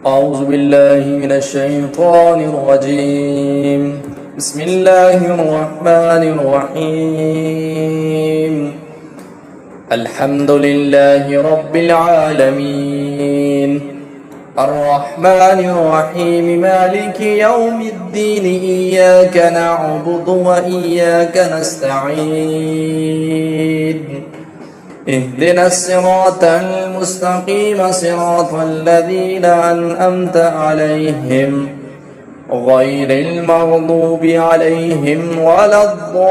أعوذ بالله من الشيطان الرجيم. بسم الله الرحمن الرحيم. الحمد لله رب العالمين، الرحمن الرحيم، مالك يوم الدين، إياك نعبد وإياك نستعين. اهدنا الصراط المستقيم، صراط الذين أنعمت عليهم غير المغضوب عليهم ولا الضالين.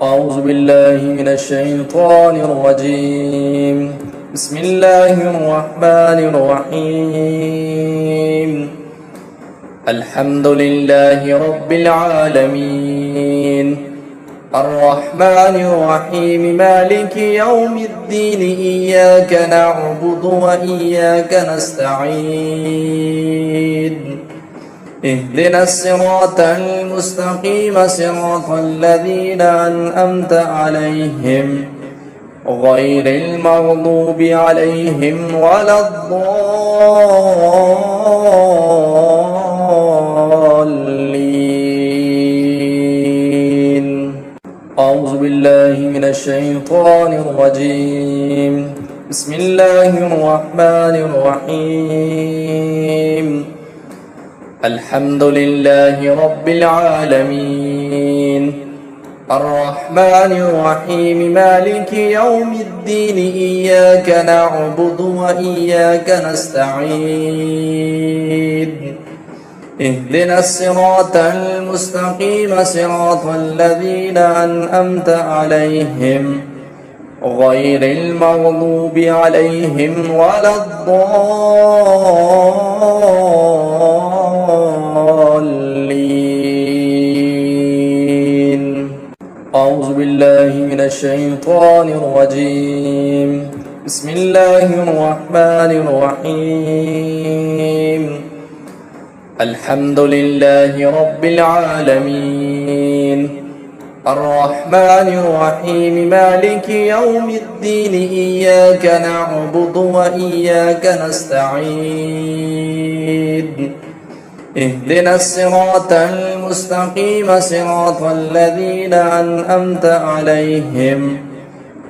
أعوذ بالله من الشيطان الرجيم. بسم الله الرحمن الرحيم. الحمد لله رب العالمين، الرحمن الرحيم، مالك يوم الدين، إياك نعبد وإياك نستعين. اهدنا الصراط المستقيم، صراط الذين أنعمت عليهم غير المغضوب عليهم ولا الضالين. أعوذ بالله من الشيطان الرجيم. بسم الله الرحمن الرحيم. الحمد لله رب العالمين، الرحمن الرحيم، مالك يوم الدين، إياك نعبد وإياك نستعين. اهدنا الصراط المستقيم، صراط الذين أنعمت عليهم غير المغضوب عليهم ولا الضالين. أعوذ بالله من الشيطان الرجيم. بسم الله الرحمن الرحيم. الحمد لله رب العالمين، الرحمن الرحيم، مالك يوم الدين، إياك نعبد وإياك نستعين. اهدنا الصراط المستقيم، صراط الذين أنعمت عليهم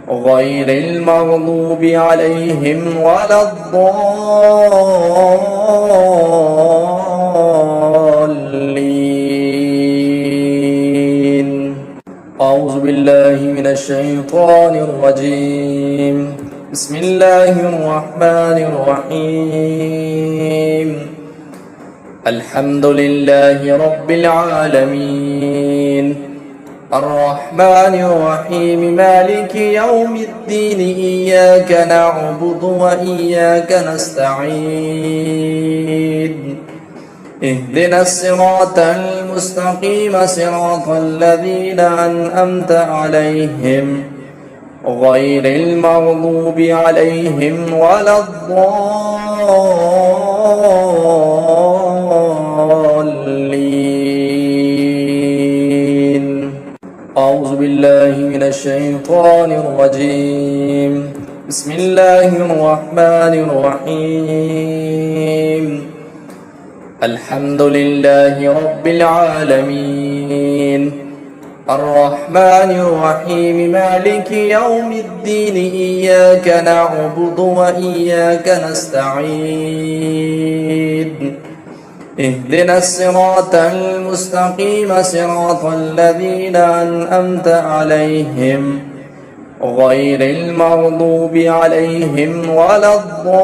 غير المغضوب عليهم ولا الضالين. أعوذ بالله من الشيطان الرجيم. بسم الله الرحمن الرحيم. الحمد لله رب العالمين، الرحمن الرحيم، مالك يوم الدين، إياك نعبد وإياك نستعين. اهدنا الصراط المستقيم، صراط الذين أنعمت عليهم غير المغضوب عليهم ولا الضالين. أعوذ بالله من الشيطان الرجيم. بسم الله الرحمن الرحيم. الحمد لله رب العالمين، الرحمن الرحيم، مالك يوم الدين، إياك نعبد وإياك نستعين. اهدنا الصراط المستقيم، صراط الذين أنعمت عليهم غير المغضوب عليهم ولا الضالين.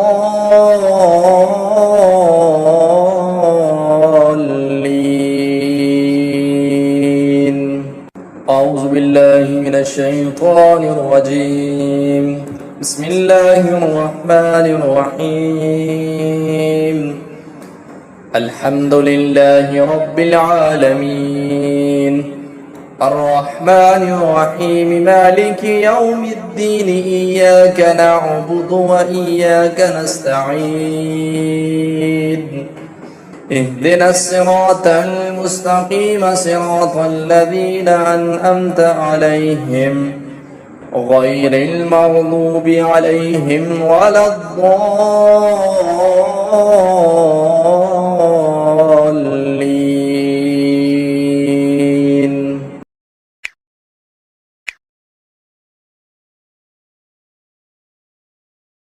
أعوذ بالله من الشيطان الرجيم. بسم الله الرحمن الرحيم. الحمد لله رب العالمين، الرحمن الرحيم، مالك يوم الدين، إياك نعبد وإياك نستعين. اهدنا الصراط المستقيم صراط الذين أنعمت عليهم غير المغضوب عليهم ولا الضالين.